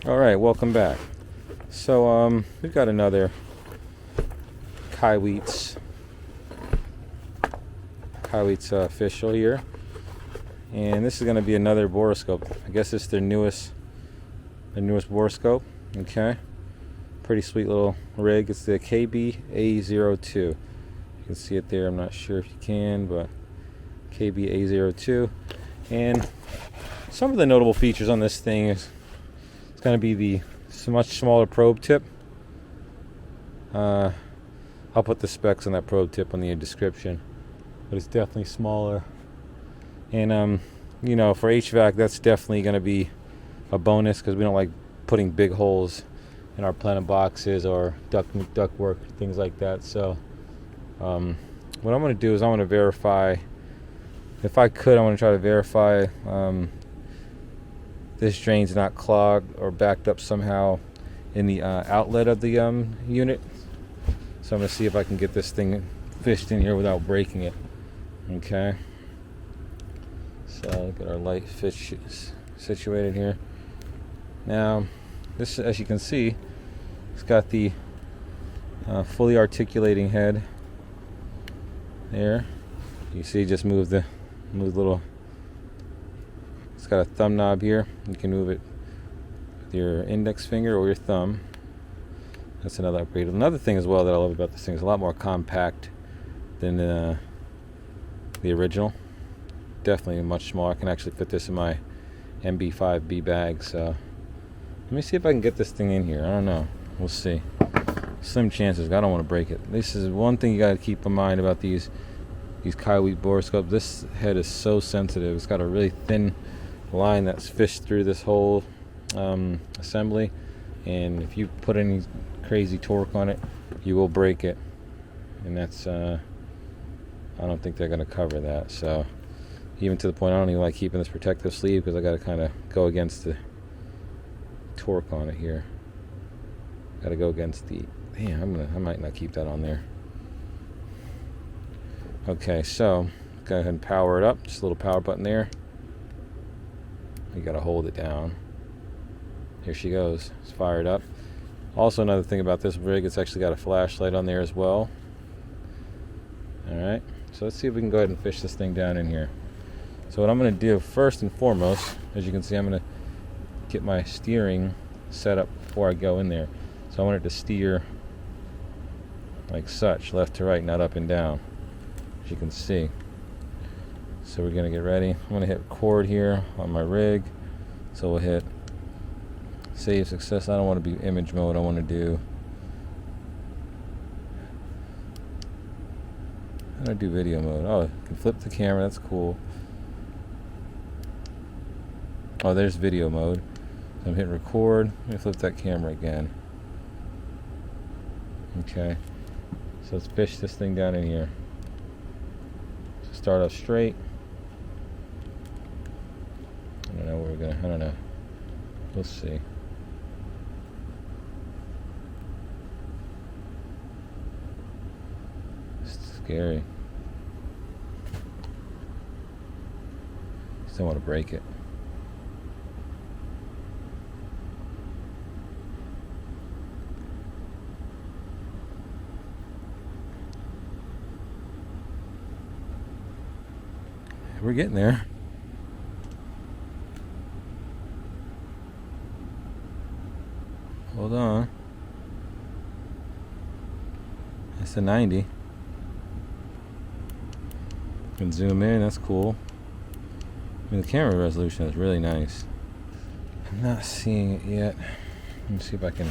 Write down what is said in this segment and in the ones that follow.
Alright, welcome back. So we've got another Kaiweets official here, and this is going to be another boroscope. I guess it's their newest boroscope. Okay, pretty sweet little rig. It's the KBA02. You can see it there. I'm not sure if you can, but KBA02. And some of the notable features on this thing is it's going to be the much smaller probe tip. I'll put the specs on that probe tip on the description, but it's definitely smaller. And you know, for HVAC, that's definitely going to be a bonus because we don't like putting big holes in our planet boxes or duct work, things like that. So what I'm going to do is I want to verify, if I could, I want to try to verify this drain's not clogged or backed up somehow in the outlet of the unit. So I'm going to see if I can get this thing fished in here without breaking it. Okay. So look at our light fish situated here. Now, this, as you can see, it's got the fully articulating head there. You see, just move the little. It's got a thumb knob here. You can move it with your index finger or your thumb. That's another upgrade. Another thing as well that I love about this thing is a lot more compact than the original. Definitely much smaller. I can actually fit this in my MB5B bag. So let me see if I can get this thing in here. I don't know. We'll see. Slim chances. I don't want to break it. This is one thing you got to keep in mind about these Kaiweets boroscopes. This head is so sensitive. It's got a really thin line that's fished through this whole assembly, and if you put any crazy torque on it, you will break it. And that's I don't think they're going to cover that. So even to the point I don't even like keeping this protective sleeve because I got to kind of go against the torque on it here. Got to go against the. Damn, I might not keep that on there. Okay, so go ahead and power it up. Just a little power button there. You got to hold it down. Here she goes. It's fired up. Also, another thing about this rig, it's actually got a flashlight on there as well. Alright, so let's see if we can go ahead and fish this thing down in here. So what I'm going to do first and foremost, as you can see, I'm going to get my steering set up before I go in there. So I want it to steer like such, left to right, not up and down, as you can see. So we're going to get ready. I'm going to hit record here on my rig. So we'll hit save success. I don't want to be image mode. I want to do, how do I do video mode? Oh, you can flip the camera. That's cool. Oh, there's video mode. So I'm hitting record. Let me flip that camera again. Okay. So let's fish this thing down in here. So start off straight. I don't know where we're gonna. I don't know. We'll see. It's scary. Just don't want to break it. We're getting there. Hold on. That's a 90. You can zoom in, that's cool. I mean, the camera resolution is really nice. I'm not seeing it yet. Let me see if I can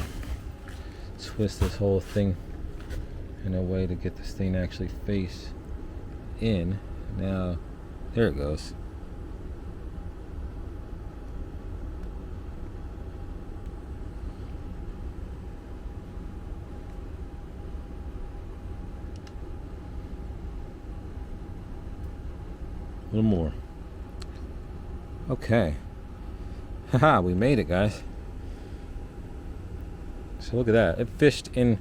twist this whole thing in a way to get this thing to actually face in. Now, there it goes. A little more. Okay. Haha, we made it, guys. So look at that. It fished in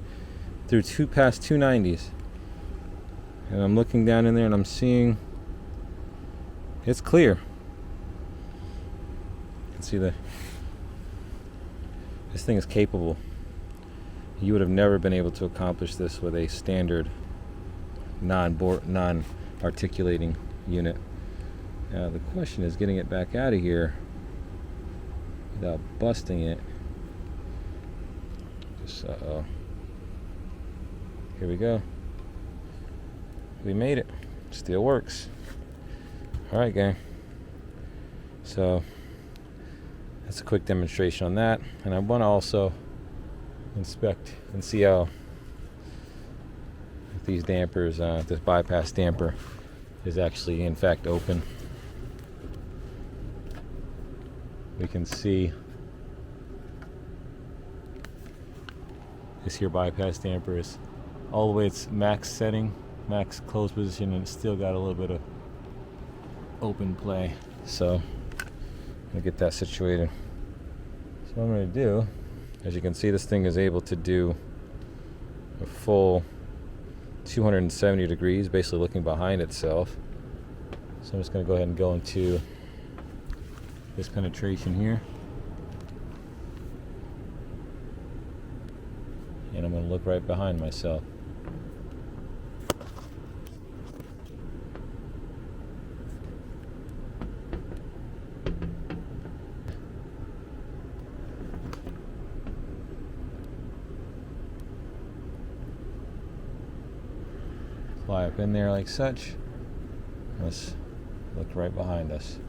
through past 290s. And I'm looking down in there and I'm seeing it's clear. You can see This thing is capable. You would have never been able to accomplish this with a standard non-articulating unit. Now the question is getting it back out of here without busting it. Just here we go. We made it. Still works. All right, gang. So that's a quick demonstration on that, and I want to also inspect and see how these dampers, this bypass damper, is actually in fact open. We can see this here bypass damper is all the way its max setting, max close position, and it's still got a little bit of open play. So I'm gonna get that situated. So what I'm gonna do, as you can see, this thing is able to do a full 270 degrees, basically looking behind itself. So I'm just gonna go ahead and go into this penetration here, and I'm gonna look right behind myself. Fly up in there like such. Let's look right behind us.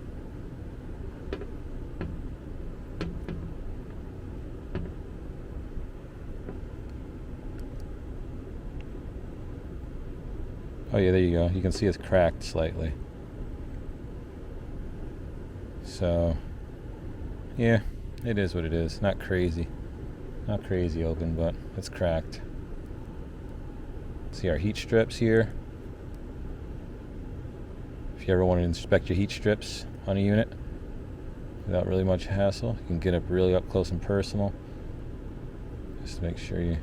Oh yeah, there you go. You can see it's cracked slightly. So yeah, it is what it is. Not crazy. Not crazy open, but it's cracked. See our heat strips here. If you ever want to inspect your heat strips on a unit without really much hassle, you can get up really up close and personal. Just to make sure you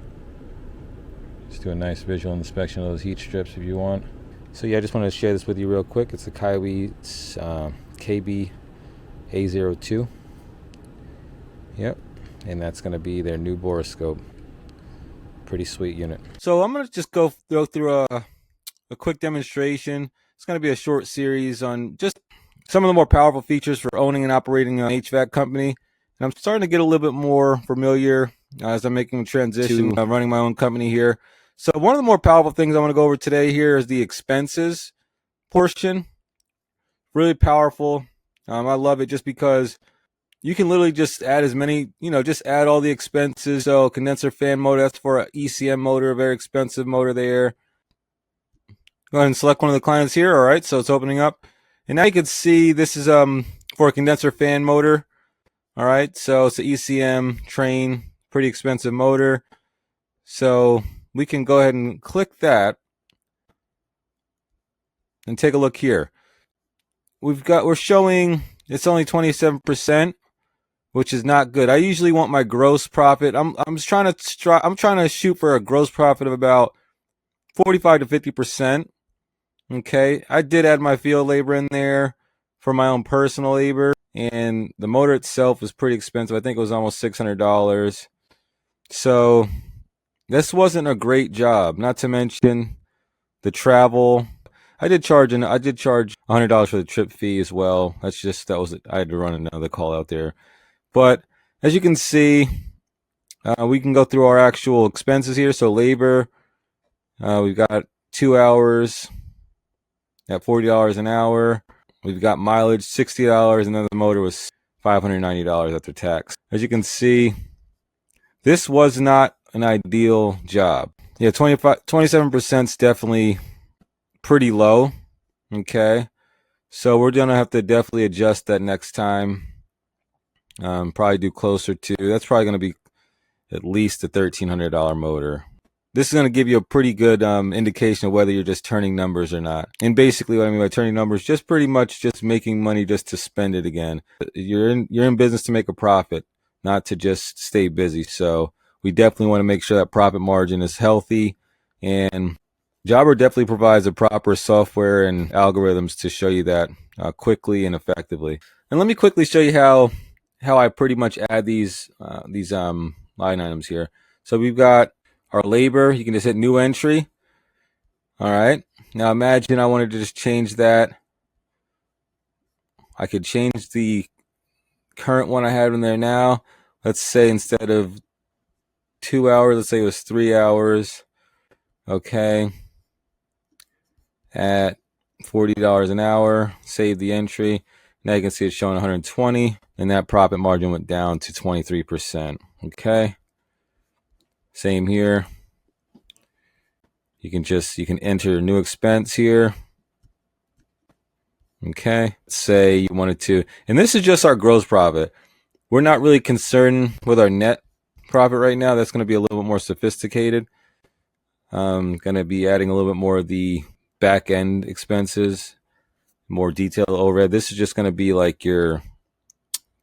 just do a nice visual inspection of those heat strips if you want. So yeah, I just wanted to share this with you real quick. It's the Kaiweets KBA02. Yep, and that's going to be their new boroscope. Pretty sweet unit. So I'm going to just go through a quick demonstration. It's going to be a short series on just some of the more powerful features for owning and operating an HVAC company. And I'm starting to get a little bit more familiar as I'm making a transition to running my own company here. So one of the more powerful things I want to go over today here is the expenses portion. Really powerful. I love it just because you can literally just add as many, just add all the expenses. So condenser fan motor, that's for an ECM motor, a very expensive motor there. Go ahead and select one of the clients here. All right, so it's opening up. And now you can see this is for a condenser fan motor. All right, so it's an ECM train, pretty expensive motor. So we can go ahead and click that and take a look here. We're showing it's only 27%. Which is not good. I usually want my gross profit. I'm trying to shoot for a gross profit of about 45 to 50%. Okay, I did add my field labor in there for my own personal labor, and the motor itself was pretty expensive. I think it was almost $600. So this wasn't a great job. Not to mention the travel. I did charge $100 for the trip fee as well. I had to run another call out there. But as you can see, we can go through our actual expenses here. So labor, we've got 2 hours at $40 an hour. We've got mileage, $60, and then the motor was $590 after tax. As you can see, this was not an ideal job. Yeah, 27% is definitely pretty low. Okay, so we're gonna have to definitely adjust that next time. Probably do closer to, that's probably going to be at least a $1,300 motor. This is going to give you a pretty good indication of whether you're just turning numbers or not. And basically what I mean by turning numbers, just pretty much just making money just to spend it again. You're in business to make a profit, not to just stay busy. So we definitely want to make sure that profit margin is healthy, and Jobber definitely provides the proper software and algorithms to show you that quickly and effectively. And let me quickly show you how how I pretty much add these line items here. So we've got our labor. You can just hit new entry. All right. Now imagine I wanted to just change that. I could change the current one I have in there now. Let's say instead of 2 hours, let's say it was 3 hours. Okay. At $40 an hour, save the entry. Now you can see it's showing 120, and that profit margin went down to 23%. Okay. Same here. You can enter a new expense here. Okay. Let's say you wanted to, and this is just our gross profit. We're not really concerned with our net profit right now. That's going to be a little bit more sophisticated. I'm going to be adding a little bit more of the back end expenses, more detailed overhead. This is just going to be like your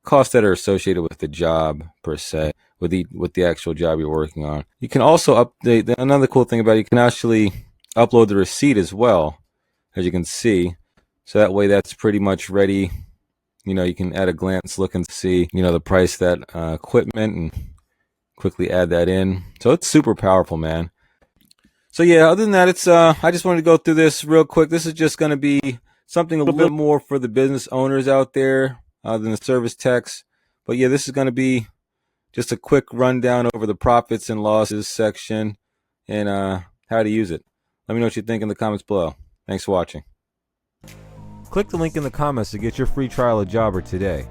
costs that are associated with the job per se, with the actual job you're working on. You can also update. Another cool thing about it, you can actually upload the receipt as well, as you can see. So that way, that's pretty much ready. You can at a glance look and see, the price of that equipment and quickly add that in. So it's super powerful, man. So yeah, other than that, it's I just wanted to go through this real quick. This is just going to be something a little bit more for the business owners out there than the service techs. But yeah, this is going to be just a quick rundown over the profits and losses section and how to use it. Let me know what you think in the comments below. Thanks for watching. Click the link in the comments to get your free trial of Jobber today.